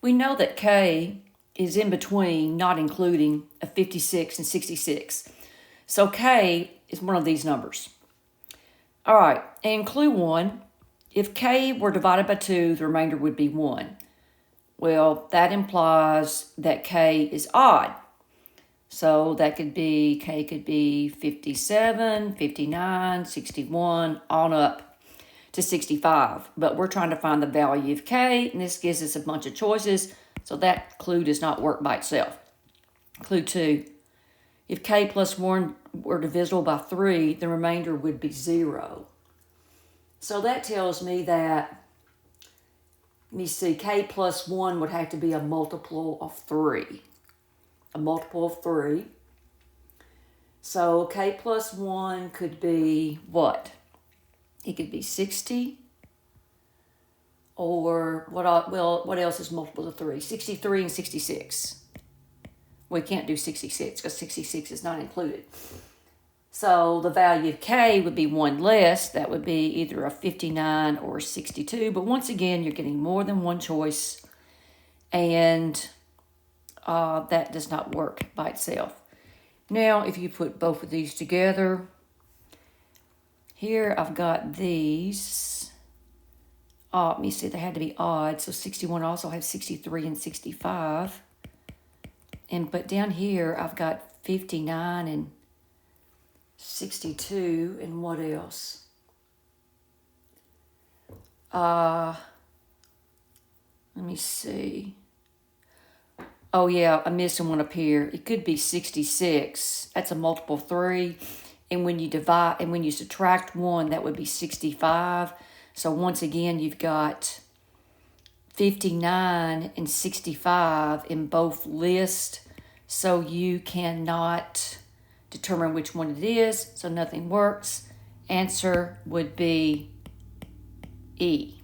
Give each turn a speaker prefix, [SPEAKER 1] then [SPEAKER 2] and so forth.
[SPEAKER 1] We know that K is in between, not including, a 56 and 66. So K is one of these numbers. All right, and clue 1, if K were divided by 2, the remainder would be 1. Well, that implies that K is odd. So that could be, K could be 57, 59, 61, on up to 65. But we're trying to find the value of K, and this gives us a bunch of choices, so that clue does not work by itself. Clue 2, if K plus 1 were divisible by 3, the remainder would be 0. So that tells me that, let me see, K plus 1 would have to be a multiple of 3. A multiple of 3. So K plus 1 could be what? It could be 60. Or what else is multiples of 3? 63 and 66. We can't do 66 because 66 is not included. So the value of K would be 1 less. That would be either a 59 or a 62. But once again, you're getting more than one choice. And that does not work by itself. Now, if you put both of these together, here I've got these. Let me see, they had to be odd. So 61 also has 63 and 65. But down here, I've got 59 and 62. And what else? Let me see. Oh yeah, I'm missing one up here. It could be 66. That's a multiple of 3. And when you divide, and when you subtract 1, that would be 65. So once again, you've got 59 and 65 in both lists. So you cannot determine which one it is. So nothing works. Answer would be E.